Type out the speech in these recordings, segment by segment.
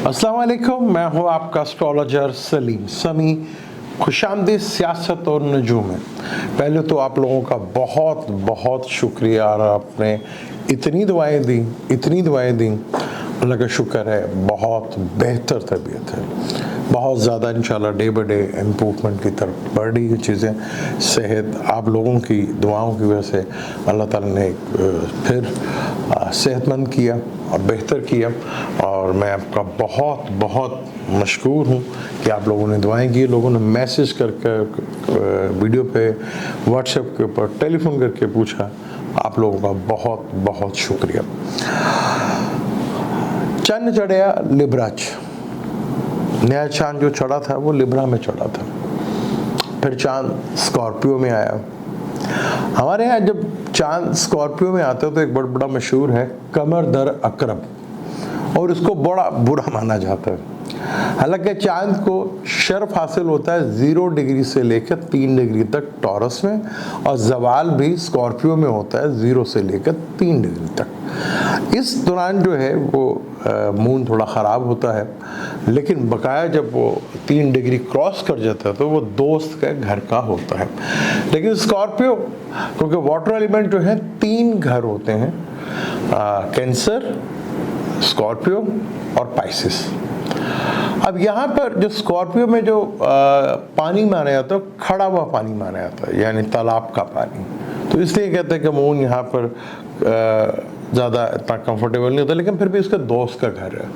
अस्सलाम वालेकुम, मैं हूँ आपका एस्ट्रोलॉजर सलीम समी। खुशामदीद सियासत और नजूम में। पहले तो आप लोगों का बहुत बहुत शुक्रिया, और आपने इतनी दुआएं दी, अल्लाह का शुक्र है। बहुत बेहतर तबीयत है, बहुत ज़्यादा इंशाल्लाह डे बाय डे इम्प्रूवमेंट की तरफ बढ़ रही है चीज़ें। सेहत आप लोगों की दुआओं की वजह से अल्लाह ताला ने फिर सेहतमंद किया और बेहतर किया, और मैं आपका बहुत बहुत मशकूर हूँ कि आप लोगों ने दुआएं की, लोगों ने मैसेज करके वीडियो पे, व्हाट्सएप के ऊपर, टेलीफोन करके पूछा। आप लोगों का बहुत बहुत शुक्रिया। चंद चढ़िया लिब्रा, नया चांद जो चढ़ा था वो लिब्रा में चढ़ा था। फिर चांद स्कॉर्पियो में आया। हमारे यहाँ जब चांद स्कॉर्पियो में आता है तो एक बड़ा मशहूर है कमर दर अकरब, और इसको बड़ा बुरा माना जाता है। हालांकि चांद को शर्फ हासिल होता है 0 डिग्री से लेकर 3 डिग्री तक टॉरस में, और जवाल भी स्कॉर्पियो में होता है 0 से लेकर 3 डिग्री तक। इस दौरान जो है वो मून थोड़ा ख़राब होता है, लेकिन बकाया जब वो 3 डिग्री क्रॉस कर जाता है तो वो दोस्त के घर का होता है। लेकिन स्कॉर्पियो, क्योंकि वाटर एलिमेंट जो है 3 घर होते हैं, कैंसर, स्कॉर्पियो और पाइसिस। अब यहाँ पर जो स्कॉर्पियो में जो पानी माना जाता है, खड़ा हुआ पानी माना जाता है, यानी तालाब का पानी। तो इसलिए कहते हैं कि मून यहाँ पर ज़्यादा इतना कंफर्टेबल नहीं होता, लेकिन फिर भी उसका दोस्त का घर है।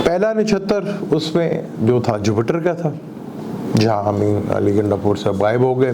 पहला नक्षत्र उसमें जो था जुपिटर का था, जहाँ हम अली गंडापुर से गायब हो गए।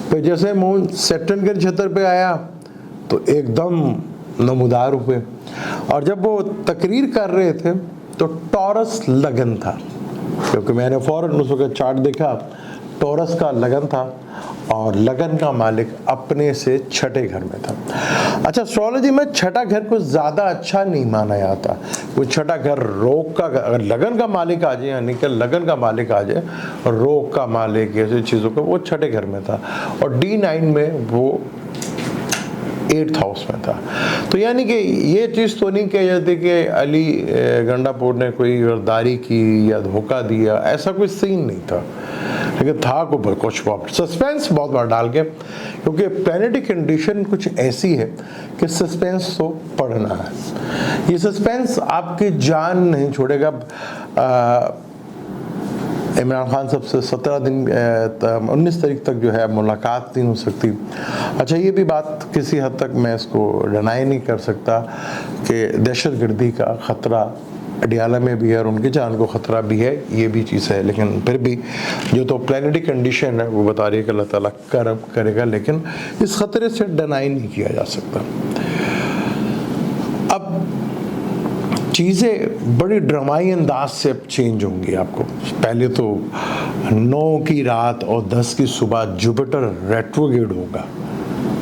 फिर जैसे मून सैटर्न के नक्षत्र पे आया तो एकदम नमूदार हुए, और जब वो तकरीर कर रहे थे तो टॉरस लगन था, क्योंकि मैंने फौरन उसका चार्ट देखा, टॉरस का लगन था, और लगन का मालिक अपने से छठे घर में था। अच्छा, एस्ट्रोलॉजी में छठा घर को ज़्यादा अच्छा नहीं माना जाता। वो छठा घर रोग का, अगर लगन का मालिक आ जाए, यानी कि लगन का मालिक आ जाए, रोग का मालिक, ऐसी चीज़ों का, वो छठे घर में था, और D9 में वो 8th हाउस में था। तो यानी कि ये चीज़ तो नहीं कही जाती कि अली गंडापुर ने कोई गद्दारी की या धोखा दिया, ऐसा कोई सीन नहीं था। लेकिन था कुछ सस्पेंस बहुत बार डाल के, क्योंकि प्लैनेटरी कंडीशन कुछ ऐसी है कि सस्पेंस तो पढ़ना है। ये सस्पेंस आपकी जान नहीं छोड़ेगा। इमरान खान साहब से 19 तारीख तक जो है मुलाकात नहीं हो सकती। अच्छा, ये भी बात किसी हद तक मैं इसको डिनाई नहीं कर सकता कि दहशतगर्दी का ख़तरा अडियाला में भी है, और उनकी जान को ख़तरा भी है, ये भी चीज़ है। लेकिन फिर भी जो तो प्लैनेटरी कंडीशन है वो बता रही है कि अल्लाह ताला करब करेगा, लेकिन इस ख़तरे से डिनाई नहीं किया जा सकता। अब चीज़ें बड़ी ड्रामाई अंदाज से अब चेंज होंगी आपको। पहले तो 9 की रात और 10 की सुबह जुपिटर रेट्रोग्रेड होगा,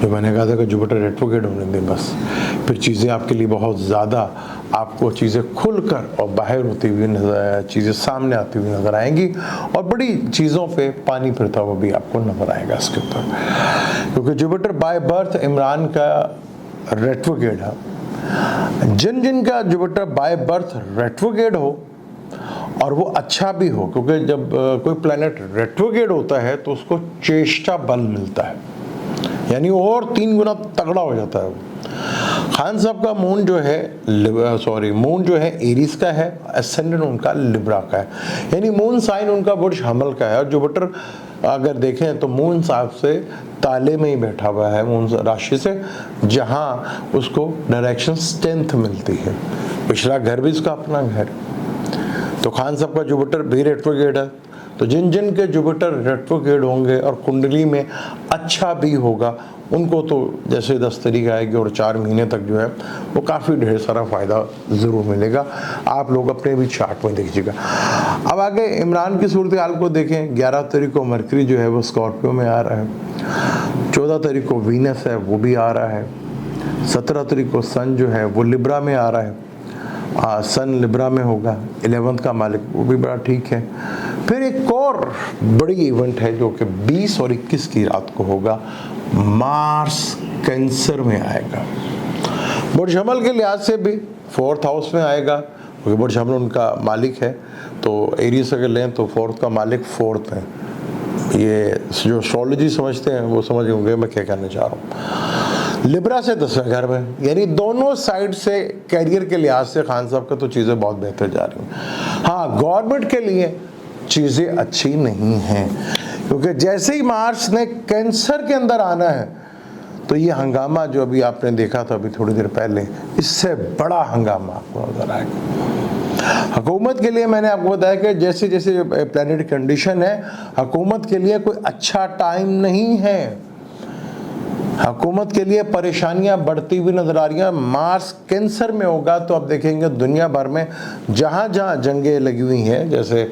जो मैंने कहा था कि जुपिटर रेट्रोग्रेड होने दें बस। फिर चीज़ें आपके लिए बहुत ज़्यादा, आपको चीज़ें खुलकर और बाहर होती हुई नजर, चीज़ें सामने आती हुई नज़र आएंगी, और बड़ी चीज़ों पे पानी फिरता हुआ भी आपको नजर आएगा इसके ऊपर, क्योंकि जुपिटर बाय बर्थ इमरान का रेट्रोग्रेड है। जिन का जुपिटर बाय बर्थ रेट्रोग्रेड हो, और वो अच्छा भी हो, क्योंकि जब कोई प्लैनेट रेट्रोग्रेड होता है तो उसको चेष्टा बल मिलता है, यानी और 3 गुना तगड़ा हो जाता है। खान साहब का मून जो है एरीज का है, एसेंडेंट उनका लिब्रा का है, यानी मून साइन उनका बुर्ज हमल का है। और जुपिटर अगर देखें तो मून साहब से ताले में ही बैठा हुआ है, मून राशि से, जहां उसको डायरेक्शन 10th मिलती है। पिछला घर भी उसका अपना घर। तो खान साहब का जुपिटर भी रेट्रोग्रेड है। तो जिन के जुपिटर रेट्रोग्रेड होंगे और कुंडली में अच्छा भी होगा, उनको तो जैसे 10 तारीख आएगी और 4 महीने तक जो है वो काफ़ी ढेर सारा फ़ायदा ज़रूर मिलेगा। आप लोग अपने भी चार्ट में देखिएगा। अब आगे इमरान की सूरत हाल को देखें। 11 तारीख को मरकरी जो है वो स्कॉर्पियो में आ रहा है। 14 तारीख को वीनस है, वो भी आ रहा है। 17 तारीख को सन जो है वो लिब्रा में आ रहा है। सन लिब्रा में होगा, 11th का मालिक, वो भी बड़ा ठीक है। फिर एक और बड़ी इवेंट है जो कि 20 और 21 की रात को होगा। मार्स कैंसर में आएगा। बुर्ज हमल के लिहाज से भी 4th हाउस में आएगा, क्योंकि बुर्ज हमल उनका मालिक है, तो एरीज अगर लें तो फोर्थ का मालिक फोर्थ है। ये जो एस्ट्रोलॉजी समझते हैं वो समझ होंगे मैं क्या कहना चाह रहा हूँ। लिब्रा से 10वें घर में, यानी दोनों साइड से कैरियर के लिहाज से खान साहब का तो चीज़ें बहुत बेहतर जा रही हैं। हाँ, गवर्नमेंट के लिए चीज़ें अच्छी नहीं हैं, क्योंकि जैसे ही मार्च ने कैंसर के अंदर आना है तो ये हंगामा जो अभी आपने देखा था अभी थोड़ी देर पहले, इससे बड़ा हंगामा आपको नजर आएगा। हुकूमत के लिए मैंने आपको बताया कि जैसे जैसे प्लैनेट कंडीशन है, हुकूमत के लिए कोई अच्छा टाइम नहीं है। हुकूमत के लिए परेशानियां बढ़ती हुई नजर आ रही हैं। मार्स कैंसर में होगा तो आप देखेंगे दुनिया भर में जहाँ जहाँ जंगें लगी हुई हैं, जैसे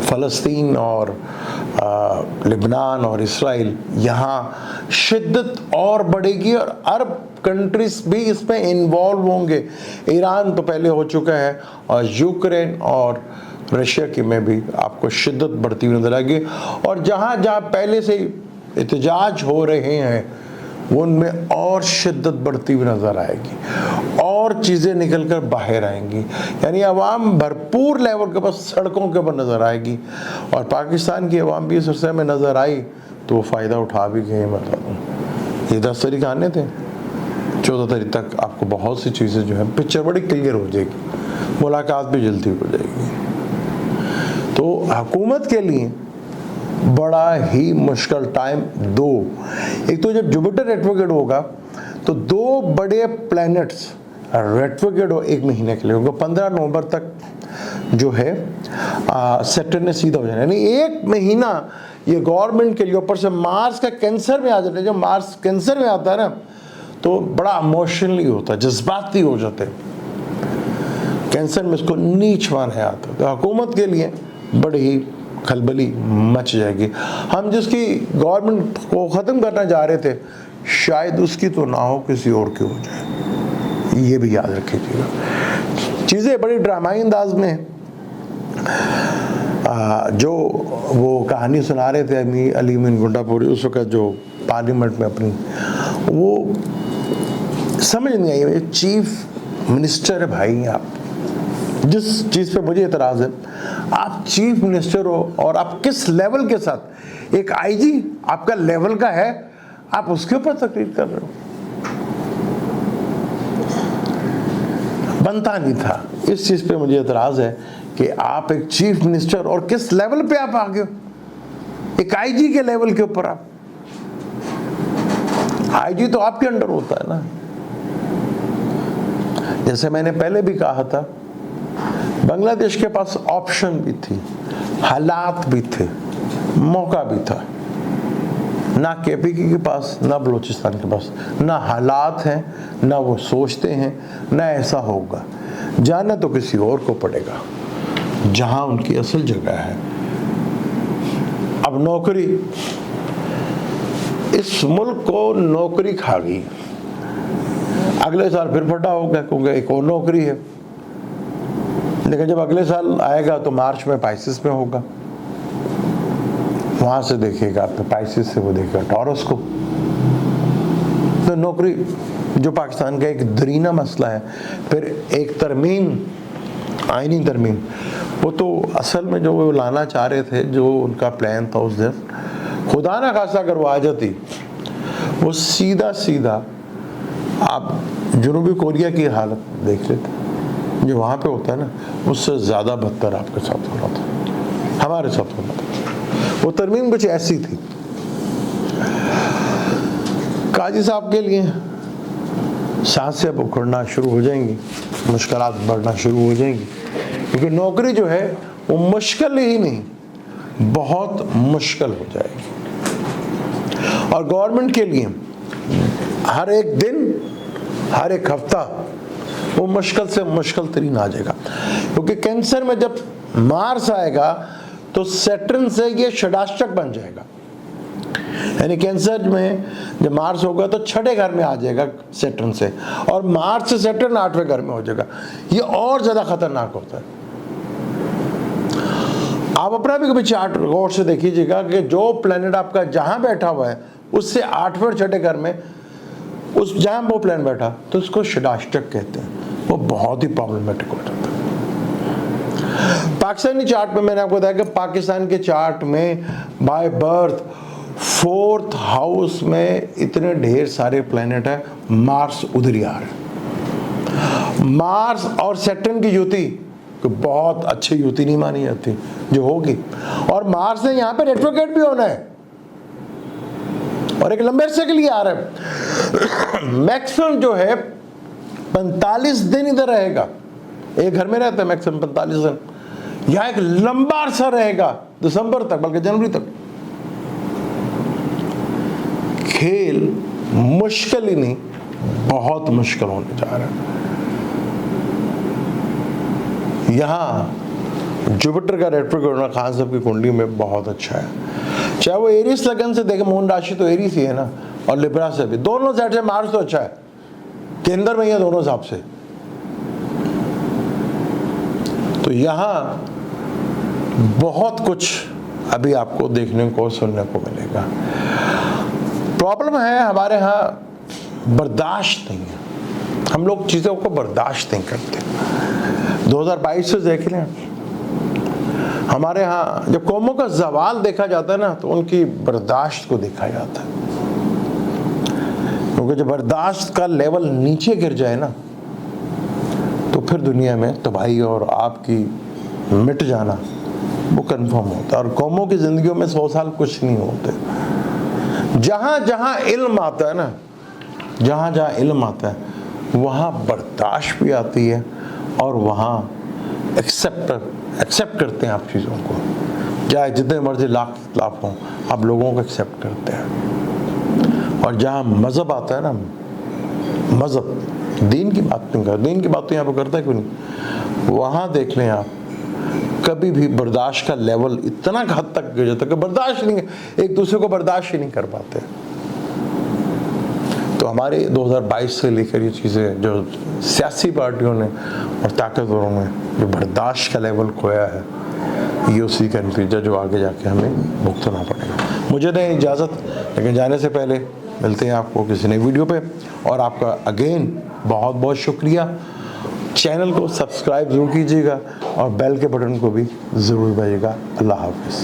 फ़लस्तीन और लेबनान और इसराइल, यहाँ शिद्दत और बढ़ेगी और अरब कंट्रीज भी इसमें इन्वॉल्व होंगे। ईरान तो पहले हो चुका है और यूक्रेन और रशिया की में भी आपको शिद्दत बढ़ती हुई नजर आएगी। और जहाँ जहाँ पहले से एहतजाज हो रहे हैं उनमें और शिद्दत बढ़ती हुई नजर आएगी और चीज़ें निकल कर बाहर आएंगी, यानी अवाम भरपूर लेवल के पास सड़कों के ऊपर नज़र आएगी। और पाकिस्तान की अवाम भी इस अरसे में नज़र आई तो वो फ़ायदा उठा भी गए। मतलब ये 10 तारीख आने थे, 14 तारीख तक आपको बहुत सी चीज़ें जो है पिक्चर बड़ी क्लियर हो जाएगी, मुलाकात भी जल्दी हो जाएगी। तो हुकूमत के लिए बड़ा ही मुश्किल टाइम दो, एक तो जब जुपिटर रेट्रोग्रेड होगा तो दो बड़े प्लैनेट्स रेट्रोग्रेड हो 1 महीने के लिए होगा, 15 नवंबर तक जो है सैटर्न ने सीधा हो जाना, यानी 1 महीना ये गवर्नमेंट के लिए। ऊपर से मार्स का कैंसर में आ जाता है, जब मार्स कैंसर में आता है ना तो बड़ा इमोशनली होता है, जज्बाती हो जाते हैं। कैंसर में इसको नीच माना जाता है। तो हुकूमत के लिए बड़ी ही खलबली मच जाएगी। हम जिसकी गवर्नमेंट को ख़त्म करना चाह रहे थे शायद उसकी तो ना हो, किसी और की हो जाए, ये भी याद रखिएगा। चीज़ें बड़ी ड्रामाई अंदाज में जो वो कहानी सुना रहे थे अली मीन गुंडापुरी उस वक़्त जो पार्लियामेंट में अपनी, वो समझ नहीं आई। चीफ मिनिस्टर है भाई, आप जिस चीज़ पे मुझे एतराज़ है, आप चीफ मिनिस्टर हो और आप किस लेवल के साथ, एक आईजी आपका लेवल का है, आप उसके ऊपर तकरीर कर रहे हो, बनता नहीं था। इस चीज़ पे मुझे एतराज़ है कि आप एक चीफ मिनिस्टर और किस लेवल पे आप आ गए हो, एक आईजी के लेवल के ऊपर। आप आईजी तो आपके अंडर होता है ना। जैसे मैंने पहले भी कहा था, बांग्लादेश के पास ऑप्शन भी थी, हालात भी थे, मौका भी था। ना केपीके के पास, ना बलूचिस्तान के पास, ना हालात हैं, ना वो सोचते हैं, ना ऐसा होगा। जाना तो किसी और को पड़ेगा जहां उनकी असल जगह है। अब नौकरी, इस मुल्क को नौकरी खा गई। अगले साल फिर फटा होगा क्योंकि एक और नौकरी है, लेकिन जब अगले साल आएगा तो मार्च में पाइसिस में होगा, वहां से देखिएगा आपने पाइसिस से वो देखेगा टॉरस को। तो नौकरी जो पाकिस्तान का एक दरीना मसला है। फिर एक तरमीम, आईनी तरमीम, वो तो असल में जो वो लाना चाह रहे थे, जो उनका प्लान था उस दिन, खुदा ना खासा अगर वो आ जाती, वो सीधा सीधा आप जनूबी कोरिया की हालत देख लेते, जो वहाँ पे होता है ना, उससे ज़्यादा बदतर आपके साथ होना था, हमारे साथ होना था। वो तरमीम कुछ ऐसी थी। काजी साहब के लिए सांसें अब उखड़ना शुरू हो जाएंगी, मुश्किलात बढ़ना शुरू हो जाएंगी, क्योंकि नौकरी जो है वो मुश्किल ही नहीं, बहुत मुश्किल हो जाएगी। और गवर्नमेंट के लिए हर एक दिन, हर एक हफ्ता वो मुश्किल से मुश्किल तरीन आ जाएगा, क्योंकि कैंसर में जब मार्स आएगा तो सैटर्न से ये षडाष्टक बन जाएगा। यानी कैंसर में जब मार्स होगा तो 6ठे घर में आ जाएगा सैटर्न से, और मार्स से सैटर्न 8वें घर में हो जाएगा। ये और ज्यादा खतरनाक होता है। आप अपना भी कभी चार्ट गौर से देखिएगा कि जो प्लेनेट आपका जहां बैठा हुआ है उससे 8वें और 6ठे घर में, उस जहां वो प्लेनेट बैठा तो उसको षडाष्टक कहते हैं। वो बहुत ही प्रॉब्लमेटिक हो जाता है। पाकिस्तानी चार्ट में मैंने आपको बताया कि पाकिस्तान के चार्ट में बाय बर्थ 4th हाउस में इतने ढेर सारे प्लैनेट है, मार्स उधर ही आ रहा है। मार्स और सैटर्न की युति बहुत अच्छी युति नहीं मानी जाती जो होगी, और मार्स ने यहां पे रेट्रोग्रेड भी होना है और एक लंबे अरसे के लिए आ रहा है। मैक्सिमम जो है 45 दिन इधर रहेगा, एक घर में रहता है मैक्सिमम 45 दिन, यहां एक लंबा अरसा रहेगा दिसंबर तक, बल्कि जनवरी तक। खेल मुश्किल ही नहीं, बहुत मुश्किल होने जा रहा है। यहां जुपिटर का रेट्रोग्रेड खान साहब की कुंडली में बहुत अच्छा है, चाहे वो एरीज लगन से देखे, मून राशि तो एरीज ही है ना, और लिब्रा से भी, दोनों साइड से मार्स तो अच्छा है, केंद्र में ही है दोनों हिसाब से। तो यहां बहुत कुछ अभी आपको देखने को सुनने को मिलेगा। प्रॉब्लम है हमारे यहाँ बर्दाश्त नहीं है, हम लोग चीज़ों को बर्दाश्त नहीं करते। 2022 से देख लें, हमारे यहाँ जब कौमों का जवाल देखा जाता है ना, तो उनकी बर्दाश्त को देखा जाता है, क्योंकि जब बर्दाश्त का लेवल नीचे गिर जाए ना, तो फिर दुनिया में तबाही और आपकी मिट जाना वो कंफर्म होता है। और कौमों की जिंदगियों में 100 साल कुछ नहीं होते। जहाँ जहाँ इल्म आता है ना, जहाँ जहाँ इल्म आता है, वहाँ बर्दाश्त भी आती है, और वहाँ एक्सेप्ट करते हैं आप चीज़ों को, चाहे जितने मर्जी लाख लाख हों, आप लोगों को एक्सेप्ट करते हैं। और जहाँ मज़हब आता है ना, मज़हब, दीन की बात नहीं कर, दीन की बात तो यहाँ पर करता है क्यों नहीं, वहाँ देख लें आप, कभी भी बर्दाश्त का लेवल इतना हद तक गिर जाता है कि बर्दाश्त नहीं, एक दूसरे को बर्दाश्त ही नहीं कर पाते। तो हमारे 2022 से लेकर ये चीज़ें जो सियासी पार्टियों ने और ताकतवरों ने जो बर्दाश्त का लेवल खोया है, ये उसी का नतीजा जो आगे जाके हमें भुगतना पड़ेगा। मुझे दें इजाज़त, लेकिन जाने से पहले मिलते हैं आपको किसी नई वीडियो पे, और आपका अगेन बहुत बहुत शुक्रिया। चैनल को सब्सक्राइब ज़रूर कीजिएगा और बेल के बटन को भी ज़रूर दबाइएगा। अल्लाह हाफ़िज़।